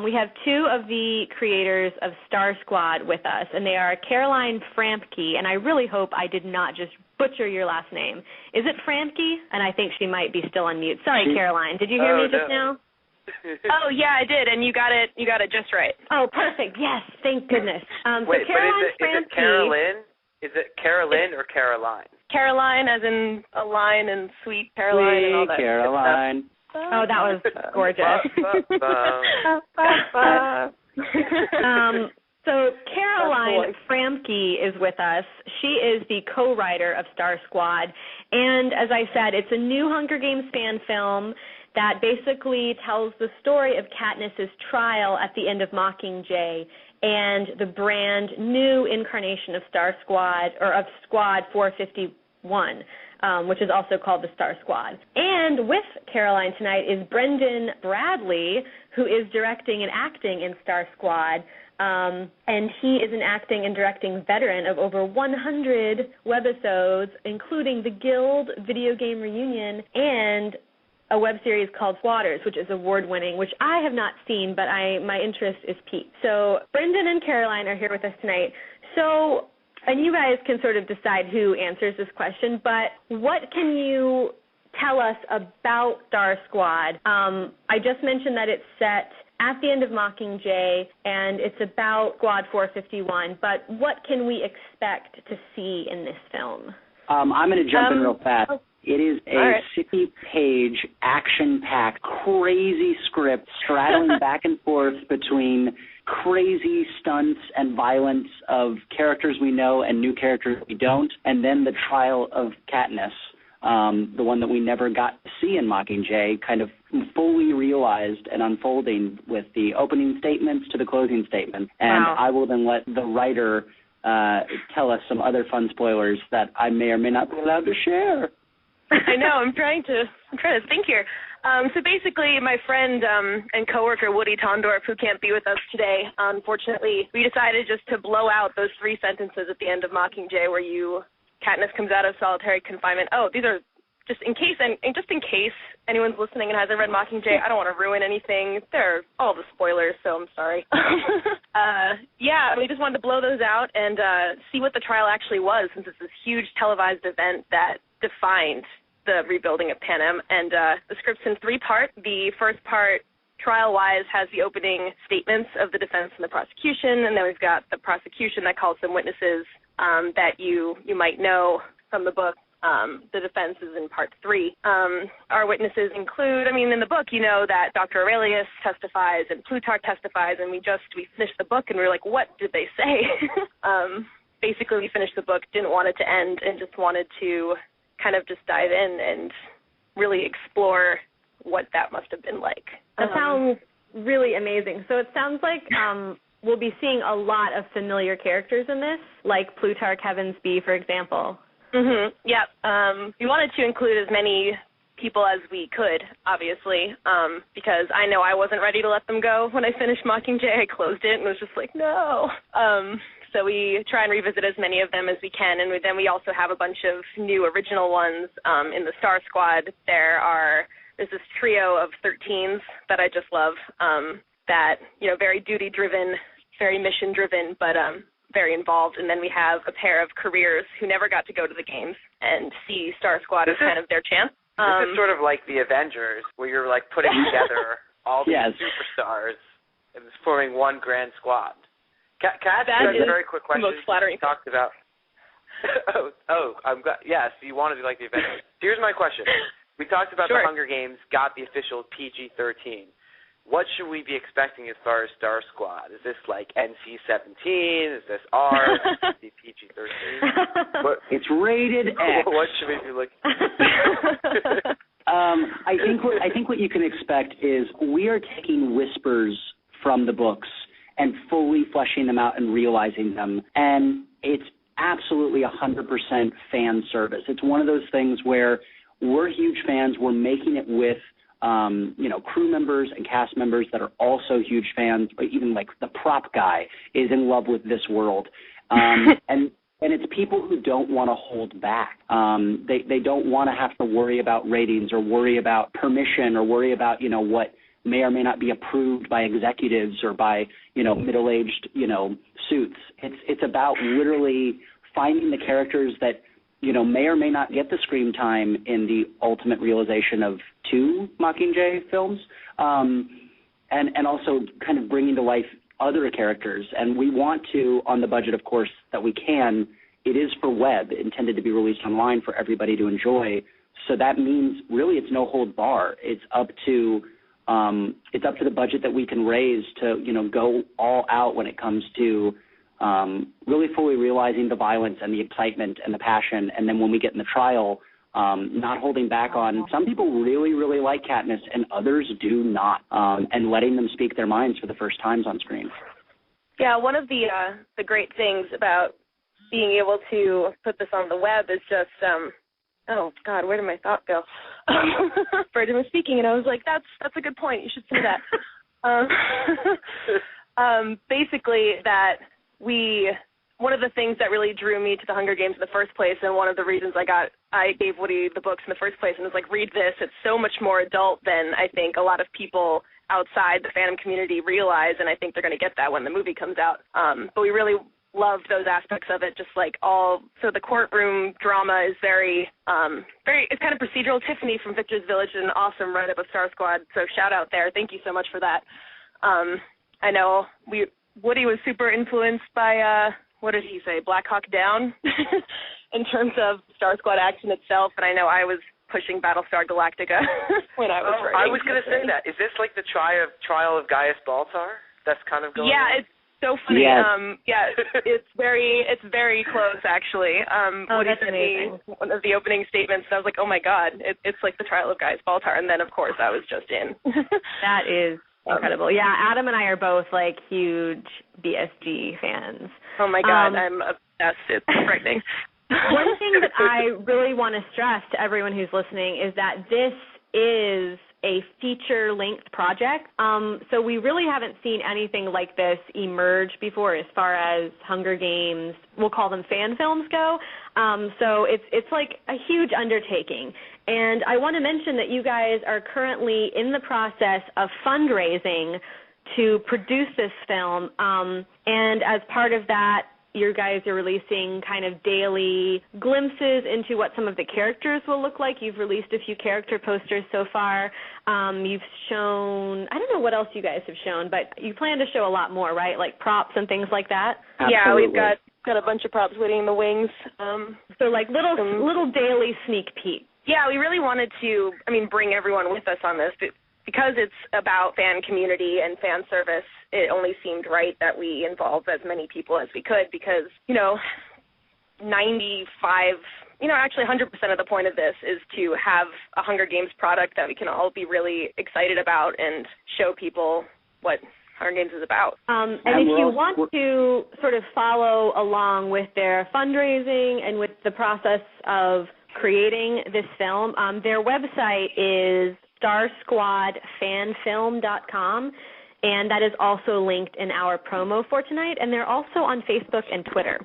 We have two of the creators of Star Squad with us, and they are Caroline Frampke, and I really hope I did not just butcher your last name. Is it Frampke? And I think she might be still on mute. Sorry, Caroline. Did you hear me just now? Oh, yeah, I did, and you got it just right. Oh, perfect. Yes, thank goodness. Wait, so Caroline but is it Carolyn? Is it Carolyn or Caroline? Caroline, as in a line, and sweet Caroline and all that Caroline. Oh, that was gorgeous. So Caroline Frampke is with us. She is the co-writer of Star Squad. And as I said, it's a new Hunger Games fan film that basically tells the story of Katniss's trial at the end of Mockingjay and the brand new incarnation of Star Squad, or of Squad 451. Which is also called the Star Squad. And with Caroline tonight is Brendan Bradley, who is directing and acting in Star Squad. And he is an acting and directing veteran of over 100 webisodes, including the Guild video game reunion and a web series called Squatters, which is award-winning, which I have not seen, but my interest is piqued. So Brendan and Caroline are here with us tonight. So, and you guys can sort of decide who answers this question, but what can you tell us about Star Squad? I just mentioned that it's set at the end of Mockingjay, and it's about Squad 451, but what can we expect to see in this film? I'm going to jump in real fast. It is a 60-page, action-packed, crazy script straddling back and forth between crazy stunts and violence of characters we know and new characters we don't, and then the trial of Katniss, the one that we never got to see in Mockingjay, kind of fully realized and unfolding with the opening statements to the closing statement. And I will then let the writer tell us some other fun spoilers that I may or may not be allowed to share. I know. I'm trying to think here. So basically, my friend and coworker Woody Tondorf, who can't be with us today, unfortunately, we decided just to blow out those 3 sentences at the end of Mockingjay where Katniss comes out of solitary confinement. Oh, these are just in case anyone's listening and hasn't read Mockingjay. I don't want to ruin anything. They're all the spoilers, so I'm sorry. We just wanted to blow those out and see what the trial actually was, since it's this huge televised event that defined the rebuilding of Panem. And the script's in 3 parts. The first part, trial-wise, has the opening statements of the defense and the prosecution, and then we've got the prosecution that calls some witnesses that you might know from the book. The defense is in part 3. Our witnesses include, in the book, you know that Dr. Aurelius testifies and Plutarch testifies, and we finished the book and we were like, what did they say? Basically, we finished the book, didn't want it to end, and just wanted to kind of just dive in and really explore what that must have been like. That sounds really amazing. So it sounds like we'll be seeing a lot of familiar characters in this, like Plutarch Heavensbee, for example. Mm-hmm. Yep. We wanted to include as many people as we could, obviously, because I know I wasn't ready to let them go when I finished Mockingjay. I closed it and was just like, no. So we try and revisit as many of them as we can, and then we also have a bunch of new original ones in the Star Squad. There's this trio of 13s that I just love that, very duty-driven, very mission-driven, but very involved. And then we have a pair of careers who never got to go to the games and see Star Squad as kind of their chance. This is sort of like the Avengers, where you're like putting together all these superstars and forming one grand squad. Can I ask you a very quick question? The most flattering. You talked about. I'm glad. Yes, you want to be like the Avengers. Here's my question. We talked about the Hunger Games got the official PG-13. What should we be expecting as far as Star Squad? Is this like NC-17? Is this R? Is this PG-13? It's rated X. What should we be looking? I think what you can expect is we are taking whispers from the books and fully fleshing them out and realizing them, and it's absolutely 100% fan service. It's one of those things where we're huge fans. We're making it with crew members and cast members that are also huge fans. Even like the prop guy is in love with this world, and it's people who don't want to hold back. They don't want to have to worry about ratings or worry about permission or worry about what may or may not be approved by executives or by, middle-aged, suits. It's about literally finding the characters that, may or may not get the screen time in the ultimate realization of 2 Mockingjay films, and also kind of bringing to life other characters. And we want to, on the budget, of course, that we can, it is for web, intended to be released online for everybody to enjoy. So that means really it's no hold bar. It's up to the budget that we can raise to, go all out when it comes to really fully realizing the violence and the excitement and the passion. And then when we get in the trial, not holding back on, some people really, really like Katniss and others do not, and letting them speak their minds for the first times on screen. Yeah, one of the great things about being able to put this on the web is just, oh, God, where did my thought go? Burden was speaking, and I was like, that's a good point. You should say that. Basically, that one of the things that really drew me to the Hunger Games in the first place, and one of the reasons I gave Woody the books in the first place and was like, read this. It's so much more adult than I think a lot of people outside the fandom community realize, and I think they're going to get that when the movie comes out. But we really loved those aspects of it, just like so the courtroom drama is very, it's kind of procedural. Tiffany from Victor's Village did an awesome write-up of Star Squad, so shout out there. Thank you so much for that. I know Woody was super influenced by, what did he say, Black Hawk Down in terms of Star Squad action itself, and I know I was pushing Battlestar Galactica when I was writing. I was going to say that. Is this like the trial of Gaius Baltar? That's kind of going on? Yeah, it's so funny. Yes. It's very close, actually. Woody sent me one of the opening statements, and I was like, oh, my God, it's like the trial of Gaius Baltar, and then, of course, I was just in. That is incredible. Yeah, Adam and I are both, huge BSG fans. Oh, my God, I'm obsessed. It's frightening. One thing that I really want to stress to everyone who's listening is that this is a feature-length project. So we really haven't seen anything like this emerge before as far as Hunger Games, we'll call them fan films, go. So it's like a huge undertaking. And I want to mention that you guys are currently in the process of fundraising to produce this film. And as part of that, you guys are releasing kind of daily glimpses into what some of the characters will look like. You've released a few character posters so far. You've shown, I don't know what else you guys have shown, but you plan to show a lot more, right? Like props and things like that? Absolutely. Yeah, we've got a bunch of props waiting in the wings. So like little daily sneak peek. Yeah, we really wanted to, bring everyone with us on this. Because it's about fan community and fan service, it only seemed right that we involve as many people as we could because, 100% of the point of this is to have a Hunger Games product that we can all be really excited about and show people what Hunger Games is about. And if you want to sort of follow along with their fundraising and with the process of creating this film, their website is starsquadfanfilm.com, and that is also linked in our promo for tonight, and they're also on Facebook and Twitter.